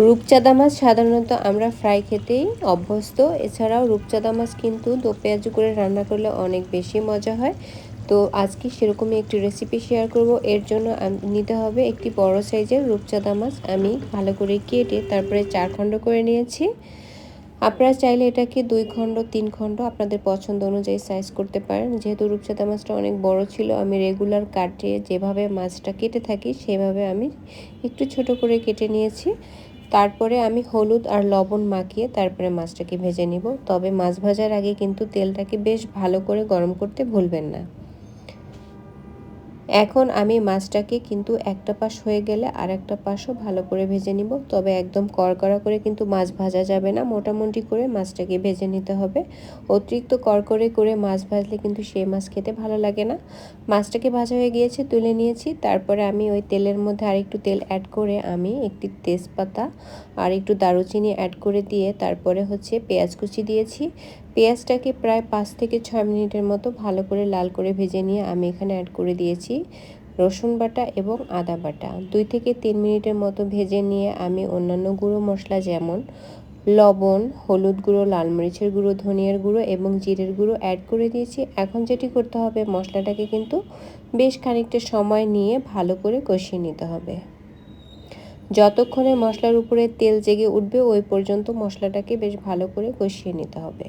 রূপচাঁদা মাছ সাধারণত আমরা ফ্রাই খেতেই অভ্যস্ত। এছাড়াও রূপচাঁদা মাছ কিন্তু দো পেঁয়াজু করে রান্না করলে অনেক বেশি মজা হয়। তো আজকে সেরকমই একটি রেসিপি শেয়ার করব। এর জন্য নিতে হবে একটি বড় সাইজের রূপচাঁদা মাছ। আমি ভালো করে কেটে তারপরে 4 খণ্ড করে নিয়েছি। আপনারা চাইলে এটাকে 2 খণ্ড 3 খণ্ড আপনাদের পছন্দ অনুযায়ী সাইজ করতে পারেন। যেহেতু রূপচাঁদা মাছটা অনেক বড় ছিল, আমি রেগুলার কাটে যেভাবে মাছটা কেটে থাকি সেভাবে আমি একটু ছোট করে কেটে নিয়েছি। তারপরে আমি হলুদ আর লবণ মাখিয়ে তারপরে মাছটাকে ভেজে নিব। তবে মাছ ভাজার আগে কিন্তু তেলটাকে বেশ ভালো করে গরম করতে ভুলবেন না। এখন আমি মাছটাকে কিন্তু একটা পাশ হয়ে গেলে আর একটা পাশও ভালো করে ভেজে নিব। তবে একদম কড়কড়া করে কিন্তু মাছ ভাজা যাবে না, মোটামুটি করে মাছটাকে ভেজে নিতে হবে। অতিরিক্ত কড়কড়ে করে মাছ ভাজলে কিন্তু সেই মাছ খেতে ভালো লাগে না। মাছটাকে ভাজা হয়ে গিয়েছে, তুলে নিয়েছি। তারপরে আমি ওই তেলের মধ্যে আর একটু তেল অ্যাড করে আমি একটি তেজপাতা আর একটু দারুচিনি অ্যাড করে দিয়ে তারপরে পেঁয়াজ কুচি দিয়েছি। পেঁয়াজটাকে প্রায় 5 থেকে 6 মিনিটের মতো ভালো করে লাল করে ভেজে নিয়ে আমি এখানে অ্যাড করে দিয়েছি রসুন বাটা এবং আদা বাটা। 2 থেকে 3 মিনিটের মতো ভেজে নিয়ে আমি অন্যান্য গুঁড়ো মশলা যেমন লবণ, হলুদ গুঁড়ো, লাল মরিচের গুঁড়ো, ধনিয়ার গুঁড়ো এবং জিরের গুঁড়ো অ্যাড করে দিয়েছি। এখন যেটি করতে হবে, মশলাটাকে কিন্তু বেশ খানিকটা সময় নিয়ে ভালো করে কষিয়ে নিতে হবে। যতক্ষণে মশলার উপরে তেল জেগে উঠবে ওই পর্যন্ত মশলাটাকে বেশ ভালো করে কষিয়ে নিতে হবে।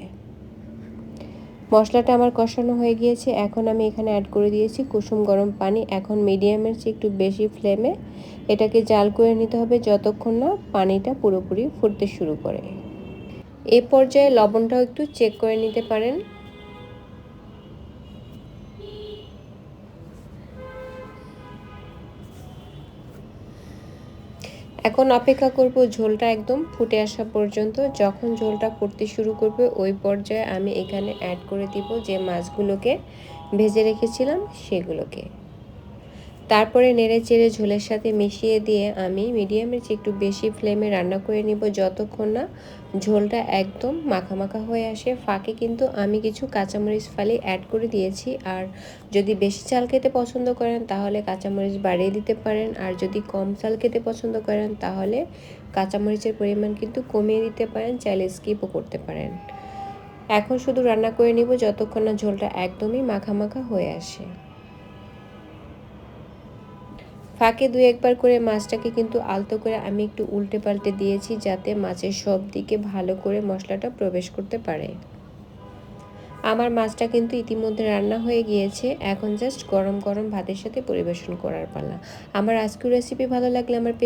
মশলাটা আমার কষানো হয়ে গিয়েছে। এখন আমি এখানে অ্যাড করে দিয়েছি কুসুম গরম পানি। এখন মিডিয়ামের চেয়ে একটু বেশি ফ্লেমে এটাকে জাল করে নিতে হবে যতক্ষণ না পানিটা পুরোপুরি ফুটতে শুরু করে। এই পর্যায়ে লবণটাও একটু চেক করে নিতে পারেন। এখন অপেক্ষা করব ঝোলটা একদম ফুটে আসা পর্যন্ত। যখন ঝোলটা ফুটতে শুরু করবে ওই পর্যায়ে আমি এখানে অ্যাড করে দিব যে মাছগুলোকে ভেজে রেখেছিলাম সেগুলোকে। তারপরে নেড়ে চেড়ে ঝোলের সাথে মিশিয়ে দিয়ে আমি মিডিয়ামের চেয়ে একটু বেশি ফ্লেমে রান্না করে নিব যতক্ষণ না ঝোলটা একদম মাখা মাখা হয়ে আসে। ফাঁকে কিন্তু আমি কিছু কাঁচামরিচ ফালি অ্যাড করে দিয়েছি। আর যদি বেশি ঝাল খেতে পছন্দ করেন তাহলে কাঁচামরিচ বাড়িয়ে দিতে পারেন, আর যদি কম ঝাল খেতে পছন্দ করেন তাহলে কাঁচামরিচের পরিমাণ কিন্তু কমিয়ে দিতে পারেন, চাইলে স্কিপও করতে পারেন। এখন শুধু রান্না করে নিব যতক্ষণ না ঝোলটা একদমই মাখা মাখা হয়ে আসে। ফাঁকে 2-1 বার করে মাছটাকে কিন্তু আলতো করে আমি একটু উল্টে পাল্টে দিয়েছি যাতে মাছের সব দিকে ভালো করে মশলাটা প্রবেশ করতে পারে। আমার মাছটা কিন্তু ইতিমধ্যে রান্না হয়ে গিয়েছে। এখন জাস্ট গরম গরম ভাতের সাথে পরিবেশন করার পালা। আমার আজকের রেসিপি ভালো লাগলে আমার